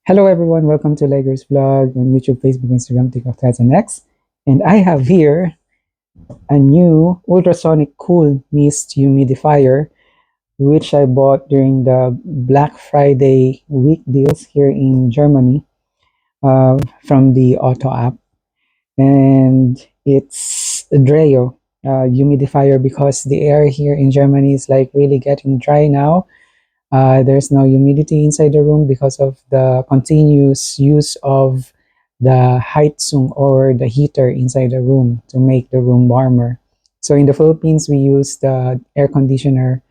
Hello everyone, welcome to Legger's vlog on YouTube, Facebook, Instagram, TikTok, Threads, and X. And I have here a new ultrasonic cool mist humidifier, which I bought during the Black Friday week deals here in Germany from the Auto app. And it's a Dreo humidifier because the air here in Germany is like really getting dry now. There's no humidity inside the room because of the continuous use of the Heizung or the heater inside the room to make the room warmer. So in the Philippines, we use the air conditioner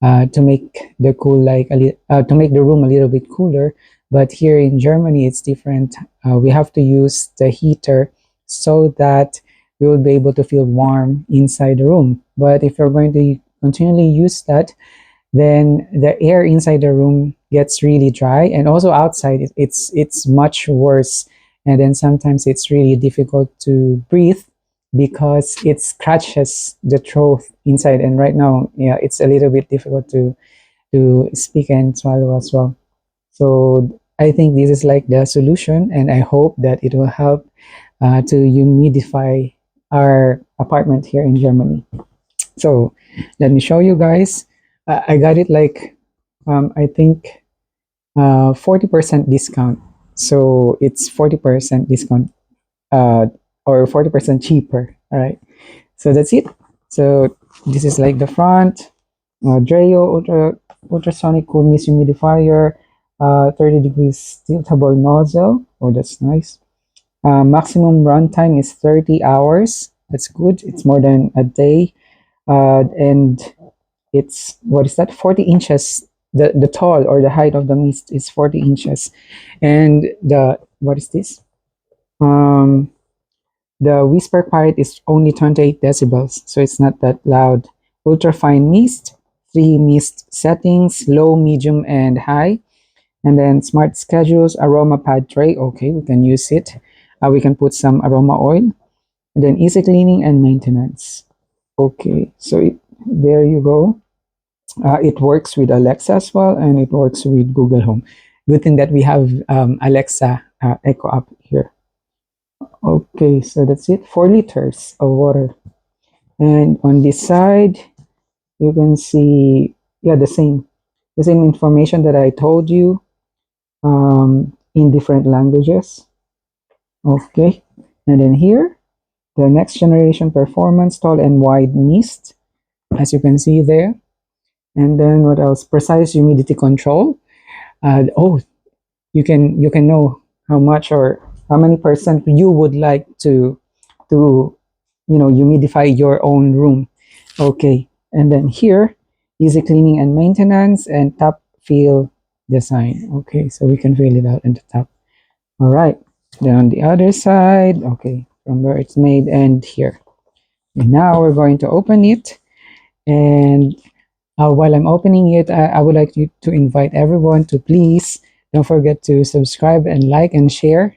to make the to make the room a little bit cooler. But here in Germany, it's different. We have to use the heater so that we will be able to feel warm inside the room. But if you're going to continually use that, then the air inside the room gets really dry, and also outside it's much worse. And then sometimes it's really difficult to breathe because it scratches the throat inside, and right now, yeah, it's a little bit difficult to speak and swallow as well. So I think this is like the solution, and I hope that it will help to humidify our apartment here in Germany. So let me show you guys. I got it like I think 40% discount. So it's 40% discount uh, or 40% cheaper. All right. So that's it. So this is like the front. Dreo ultrasonic cool mist humidifier, 30 degrees tiltable nozzle. Oh, that's nice. Maximum runtime is 30 hours. That's good. It's more than a day. And it's, what is that, 40 inches. The tall or the height of the mist is 40 inches. And the, what is this, the whisper quiet is only 28 decibels, so it's not that loud. Ultra fine mist, 3 mist settings: low, medium, and high. And then smart schedules, aroma pad tray. Okay, we can use it. We can put some aroma oil. And then easy cleaning and maintenance. Okay, so there you go. It works with Alexa as well, and it works with Google Home. Good thing that we have Alexa Echo up here. Okay, so that's it. 4 liters of water. And on this side, you can see, yeah, the same information that I told you in different languages. Okay, and then here, the next generation performance tall and wide mist, as you can see there. And then what else? Precise humidity control. Oh, you can know how much or how many percent you would like to humidify your own room. Okay, and then here, easy cleaning and maintenance and top fill design. Okay, so we can fill it out in the top. All right, then on the other side, okay, from where it's made and here. And now we're going to open it. And while I'm opening it, I would like you to invite everyone to please don't forget to subscribe and like and share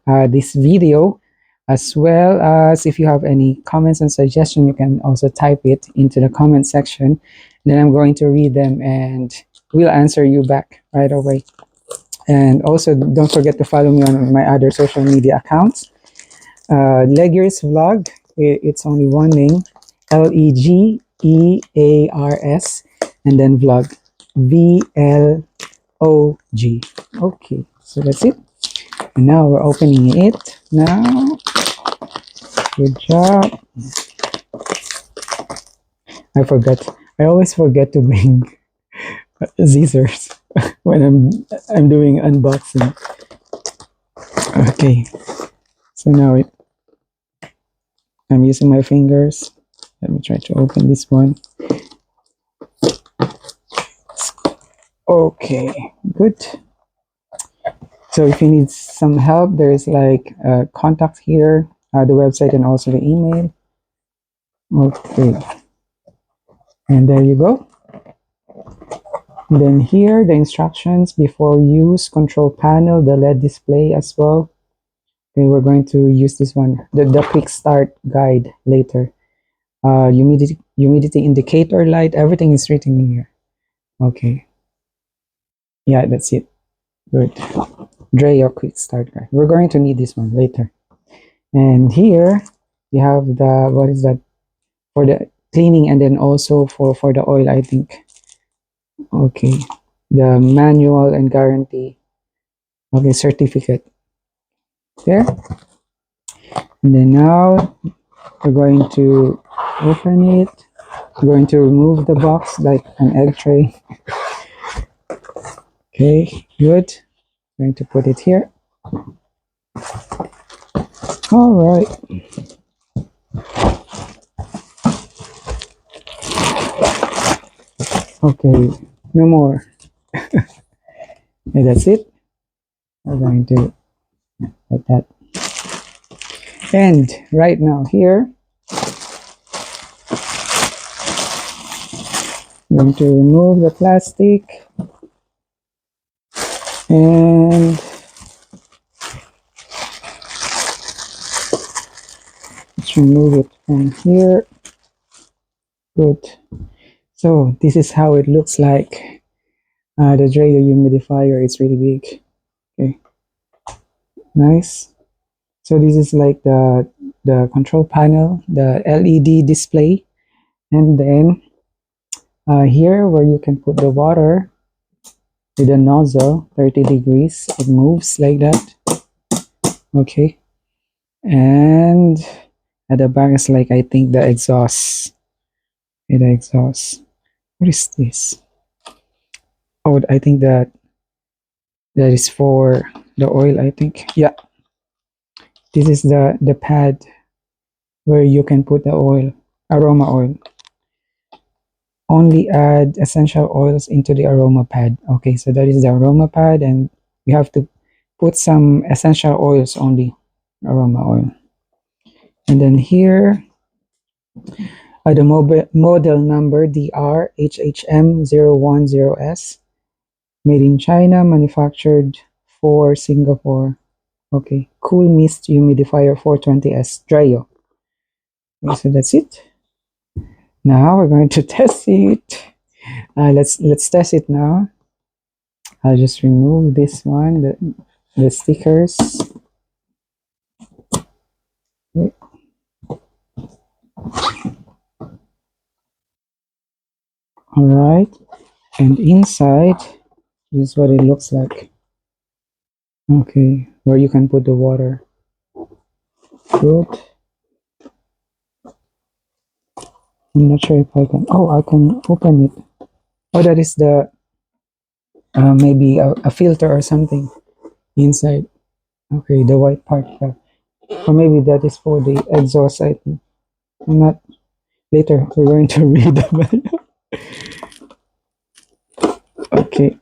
this video, as well as if you have any comments and suggestions, you can also type it into the comment section. Then I'm going to read them and we'll answer you back right away. And also don't forget to follow me on my other social media accounts. Legears Vlog, it's only one name, Legears, and then Vlog, VLOG. Okay, so that's it. And now we're opening it now. Good job. I forgot. I always forget to bring scissors when I'm doing unboxing. Okay, so now I'm using my fingers. Let me try to open this one. Okay, good. So if you need some help, there's like contact here, the website, and also the email. Okay, and there you go. And then here, the instructions before use, control panel, the LED display as well. Okay, we're going to use this one, the quick start guide later. Humidity indicator light, everything is written here. Okay. Yeah, that's it. Good. Dreo quick start guide. We're going to need this one later. And here we have the, what is that, for the cleaning, and then also for the oil, I think. Okay, the manual and guarantee, okay, certificate there. And then now we're going to open it. We're going to remove the box like an egg tray. Okay, good. Going to put it here. All right. Okay, no more. Okay, that's it. We're going to like that. And right now here, I'm going to remove the plastic, and let's remove it from here. Good. So this is how it looks like. The Dreo humidifier is really big. Okay, nice. So this is like the control panel, the LED display, and then here where you can put the water with a nozzle, 30 degrees. It moves like that. Okay, and at the back is like, I think, the exhaust. Okay, the exhaust. What is this? Oh, I think that is for the oil, I think. Yeah, this is the pad where you can put the oil, aroma oil. Only add essential oils into the aroma pad. Okay, so that is the aroma pad, and we have to put some essential oils only, aroma oil. And then here, the model number DRHHM010S, made in China, manufactured for Singapore. Okay, Cool Mist Humidifier 420S Dreo. Okay, so that's it. Now we're going to test it. Let's test it now. I'll just remove this one, the stickers. Okay. All right, and inside, this is what it looks like. Okay, where you can put the water. Good. I'm not sure if I can. Oh, I can open it. Oh, that is the maybe a filter or something inside. Okay, the white part. Or maybe that is for the exhaust, I think. I'm not. Later, we're going to read the manual. Okay.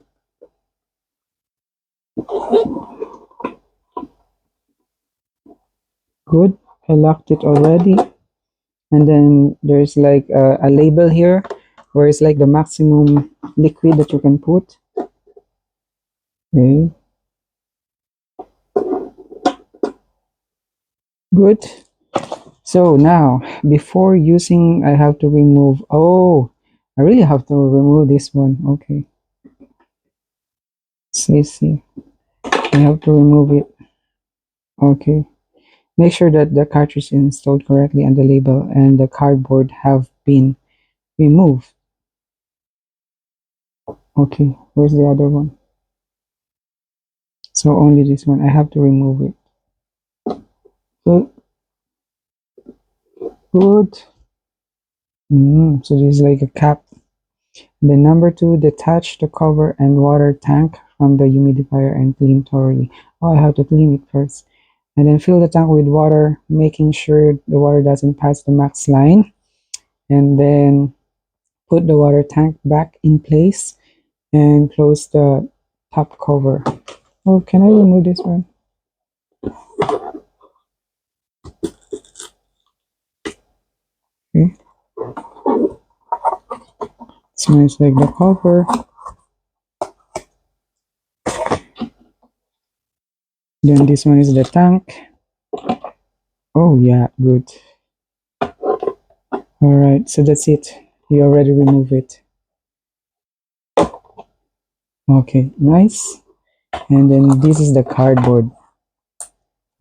Good. I locked it already. And then there's like a label here where it's like the maximum liquid that you can put. Okay. Good. So now, before using, I have to remove. Oh, I really have to remove this one. Okay. See. I have to remove it. Okay. Make sure that the cartridge is installed correctly and the label and the cardboard have been removed. Okay, where's the other one? So only this one. I have to remove it. Good. Good. So this is like a cap. Then number 2, detach the cover and water tank from the humidifier and clean thoroughly. Oh, I have to clean it first. And then fill the tank with water, making sure the water doesn't pass the max line. And then put the water tank back in place and close the top cover. Oh, can I remove this one? Okay. So it's like the cover. Then this one is the tank. Oh yeah, good. All right, so that's it. We already removed it. Okay, nice. And then this is the cardboard.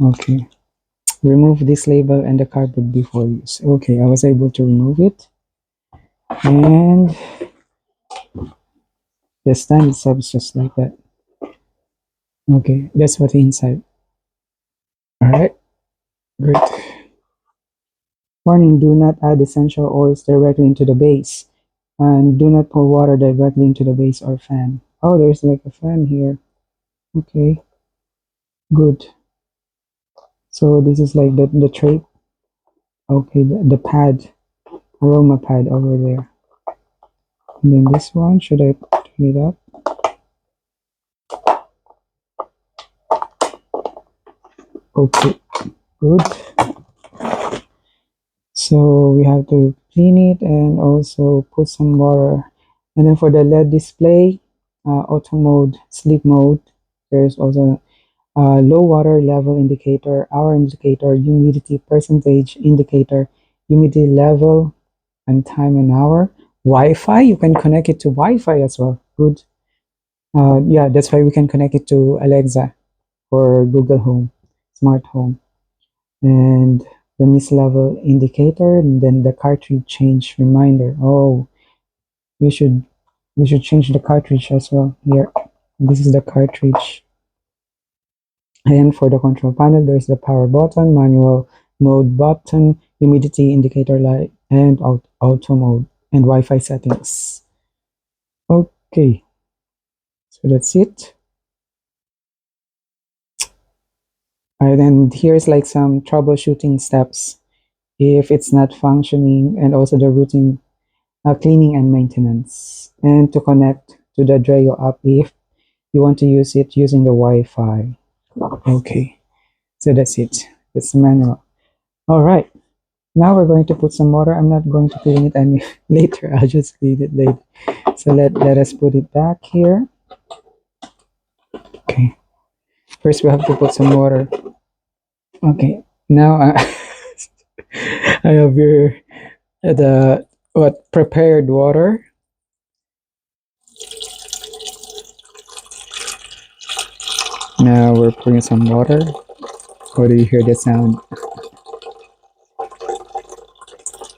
Okay. Remove this label and the cardboard before use. Okay, I was able to remove it. And the stand itself is just like that. Okay, that's what the inside. Alright, great. Warning, do not add essential oils directly into the base. And do not pour water directly into the base or fan. Oh, there's like a fan here. Okay, good. So this is like the tray. Okay, the pad, aroma pad over there. And then this one, should I turn it up? Okay, good. So we have to clean it and also put some water. And then for the LED display, auto mode, sleep mode, there's also a low water level indicator, hour indicator, humidity percentage indicator, humidity level, and time and hour. Wi-Fi, you can connect it to Wi-Fi as well. Good. Yeah, that's why we can connect it to Alexa or Google Home, Smart Home. And the mist level indicator, and then the cartridge change reminder. Oh, we should change the cartridge as well here. This is the cartridge. And for the control panel, there's the power button, manual mode button, humidity indicator light, and auto mode and Wi-Fi settings. Okay, so that's it. Alright, and here's like some troubleshooting steps if it's not functioning, and also the routine cleaning and maintenance, and to connect to the Dreo app if you want to use it using the Wi-Fi. Okay, so that's it. That's the manual. All right, now we're going to put some water. I'm not going to clean it any later. I'll just clean it later. So let us put it back here. Okay, first we have to put some water. Okay, now I have here the what prepared water. Now we're putting some water. Or do you hear the sound?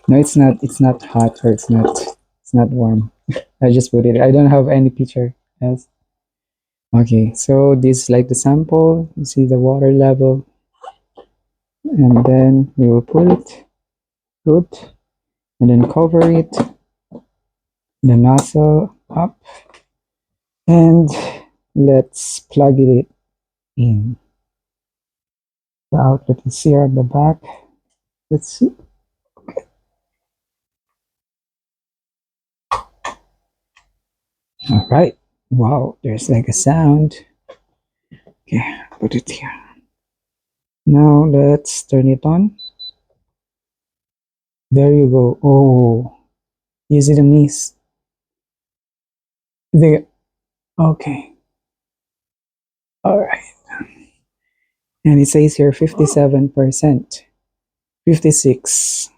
No, it's not. It's not hot or it's not. It's not warm. I just put it. I don't have any picture. Yes. Okay. So this is like the sample. You see the water level, and then we will put it. Good. And then cover it. The nozzle up, and let's plug it in. The outlet is here at the back. Let's see. All right. Wow. There's like a sound. Okay. Put it here. Now let's turn it on. There you go. Oh, you see the mist? There. Okay. All right. And it says here 57%, 56,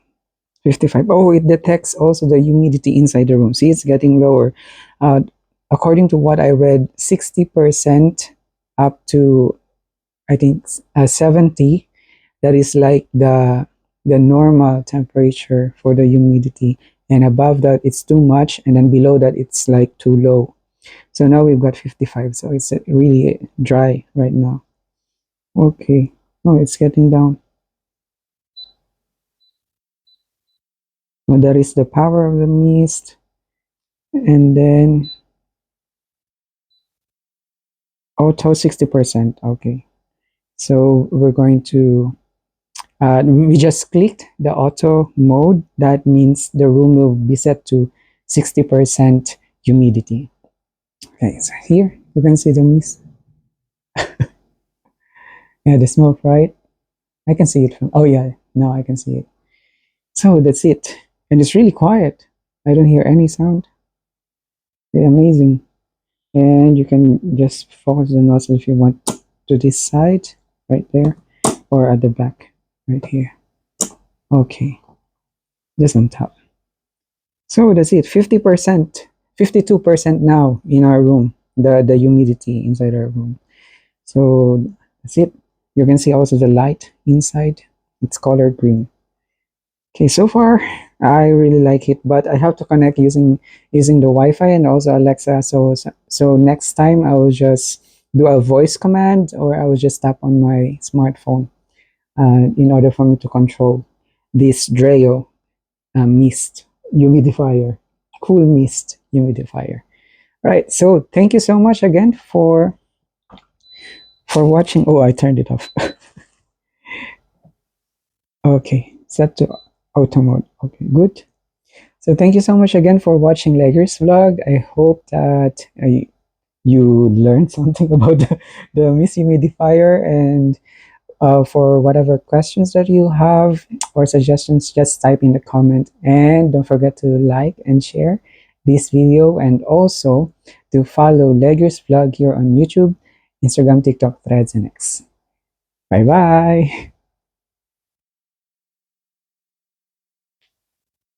55. Oh, it detects also the humidity inside the room. See, it's getting lower. Uh, According to what I read, 60% up to, I think, 70. That is like the normal temperature for the humidity, and above that it's too much, and then below that it's like too low. So now we've got 55, so it's really dry right now. Okay. Oh, it's getting down. Well, that is the power of the mist. And then auto 60%. Okay. So we're going to we just clicked the auto mode. That means the room will be set to 60% humidity. Okay, so here you can see the mist. Yeah, the smoke, right? I can see it from, oh yeah, now I can see it. So that's it. And it's really quiet. I don't hear any sound. Yeah, amazing. And you can just focus the nozzle if you want to this side, right there, or at the back, right here. Okay, just on top. So that's it. 50%, 52% now in our room. The humidity inside our room. So that's it. You can see also the light inside. It's colored green. Okay, so far I really like it, but I have to connect using the Wi-Fi and also Alexa. So next time I will just do a voice command, or I will just tap on my smartphone in order for me to control this Dreo mist humidifier, cool mist humidifier. Right. So thank you so much again for watching. Oh, I turned it off. Okay, set to auto mode. Okay, good. So thank you so much again for watching Leggers vlog. I hope that you learned something about the Miss Humidifier, and for whatever questions that you have or suggestions, just type in the comment, and don't forget to like and share this video, and also to follow Leggers vlog here on YouTube, Instagram, TikTok, Threads, and X. Bye bye.